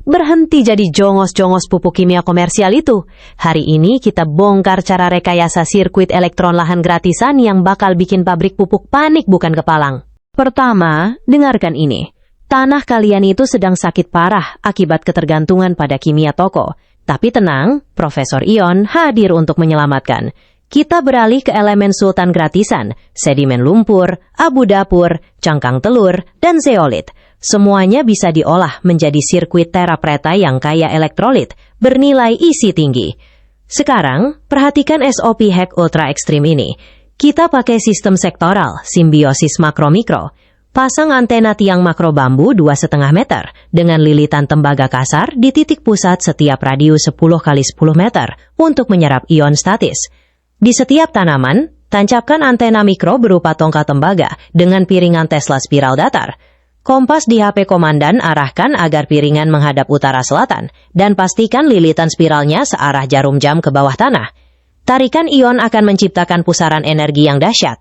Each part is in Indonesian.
berhenti jadi jongos-jongos pupuk kimia komersial itu. Hari ini kita bongkar cara rekayasa sirkuit elektron lahan gratisan yang bakal bikin pabrik pupuk panik bukan kepalang. Pertama, dengarkan ini. Tanah kalian itu sedang sakit parah akibat ketergantungan pada kimia toko. Tapi tenang, Profesor Ion hadir untuk menyelamatkan. Kita beralih ke elemen sultan gratisan, sedimen lumpur, abu dapur, cangkang telur, dan zeolit. Semuanya bisa diolah menjadi sirkuit terapreta yang kaya elektrolit, bernilai isi tinggi. Sekarang, perhatikan SOP hack ultra ekstrim ini. Kita pakai sistem sektoral, simbiosis makro-mikro. Pasang antena tiang makro bambu 2,5 meter dengan lilitan tembaga kasar di titik pusat setiap radius 10 kali 10 meter untuk menyerap ion statis. Di setiap tanaman, tancapkan antena mikro berupa tongkat tembaga dengan piringan Tesla spiral datar. Kompas di HP komandan arahkan agar piringan menghadap utara selatan dan pastikan lilitan spiralnya searah jarum jam ke bawah tanah. Tarikan ion akan menciptakan pusaran energi yang dahsyat.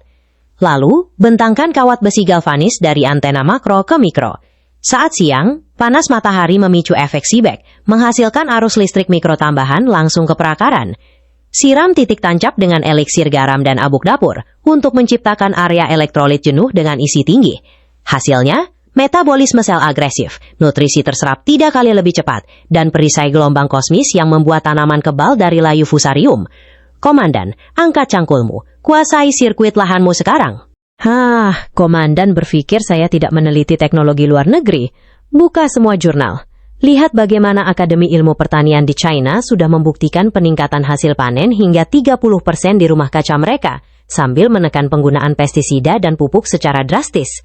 Lalu, bentangkan kawat besi galvanis dari antena makro ke mikro. Saat siang, panas matahari memicu efek Seebeck, menghasilkan arus listrik mikro tambahan langsung ke perakaran. Siram titik tancap dengan eliksir garam dan abuk dapur untuk menciptakan area elektrolit jenuh dengan isi tinggi. Hasilnya, metabolisme sel agresif, nutrisi terserap 3 kali lebih cepat, dan perisai gelombang kosmis yang membuat tanaman kebal dari layu fusarium. Komandan, angkat cangkulmu, kuasai sirkuit lahanmu sekarang. Komandan berpikir saya tidak meneliti teknologi luar negeri. Buka semua jurnal. Lihat bagaimana Akademi Ilmu Pertanian di China sudah membuktikan peningkatan hasil panen hingga 30% di rumah kaca mereka, sambil menekan penggunaan pestisida dan pupuk secara drastis.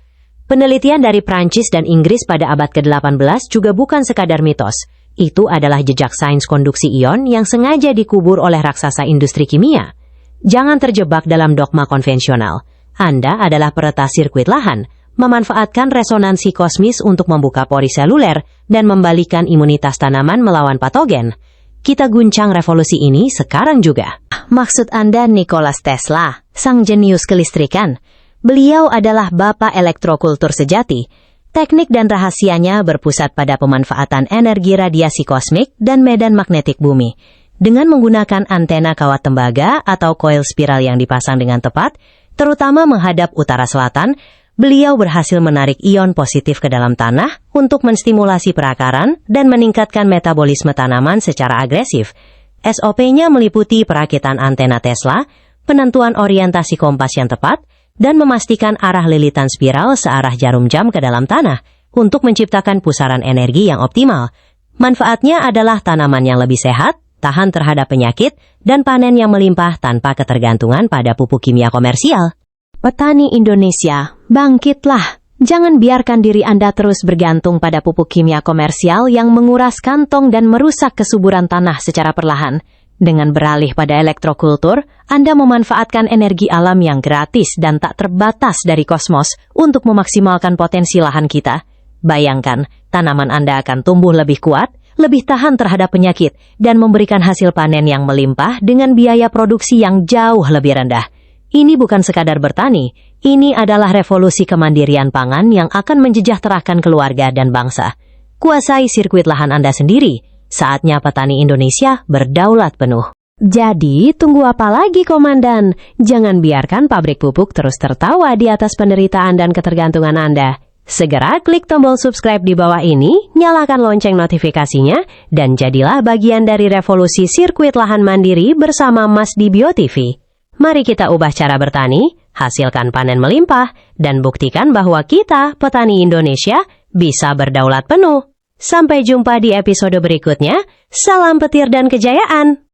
Penelitian dari Prancis dan Inggris pada abad ke-18 juga bukan sekadar mitos. Itu adalah jejak sains konduksi ion yang sengaja dikubur oleh raksasa industri kimia. Jangan terjebak dalam dogma konvensional. Anda adalah peretas sirkuit lahan, memanfaatkan resonansi kosmis untuk membuka pori seluler dan membalikan imunitas tanaman melawan patogen. Kita guncang revolusi ini sekarang juga. Maksud Anda Nikola Tesla, sang jenius kelistrikan? Beliau adalah bapak elektrokultur sejati. Teknik dan rahasianya berpusat pada pemanfaatan energi radiasi kosmik dan medan magnetik bumi. Dengan menggunakan antena kawat tembaga atau koil spiral yang dipasang dengan tepat, terutama menghadap utara selatan, beliau berhasil menarik ion positif ke dalam tanah untuk menstimulasi perakaran dan meningkatkan metabolisme tanaman secara agresif. SOP-nya meliputi perakitan antena Tesla, penentuan orientasi kompas yang tepat, dan memastikan arah lilitan spiral searah jarum jam ke dalam tanah untuk menciptakan pusaran energi yang optimal. Manfaatnya adalah tanaman yang lebih sehat, tahan terhadap penyakit, dan panen yang melimpah tanpa ketergantungan pada pupuk kimia komersial. Petani Indonesia, bangkitlah! Jangan biarkan diri Anda terus bergantung pada pupuk kimia komersial yang menguras kantong dan merusak kesuburan tanah secara perlahan. Dengan beralih pada elektrokultur, Anda memanfaatkan energi alam yang gratis dan tak terbatas dari kosmos untuk memaksimalkan potensi lahan kita. Bayangkan, tanaman Anda akan tumbuh lebih kuat, lebih tahan terhadap penyakit, dan memberikan hasil panen yang melimpah dengan biaya produksi yang jauh lebih rendah. Ini bukan sekadar bertani, ini adalah revolusi kemandirian pangan yang akan mensejahterakan keluarga dan bangsa. Kuasai sirkuit lahan Anda sendiri, saatnya petani Indonesia berdaulat penuh. Jadi, tunggu apa lagi, Komandan? Jangan biarkan pabrik pupuk terus tertawa di atas penderitaan dan ketergantungan Anda. Segera klik tombol subscribe di bawah ini, nyalakan lonceng notifikasinya, dan jadilah bagian dari revolusi sirkuit lahan mandiri bersama Mas di BioTV. Mari kita ubah cara bertani, hasilkan panen melimpah, dan buktikan bahwa kita, petani Indonesia, bisa berdaulat penuh. Sampai jumpa di episode berikutnya. Salam petir dan kejayaan!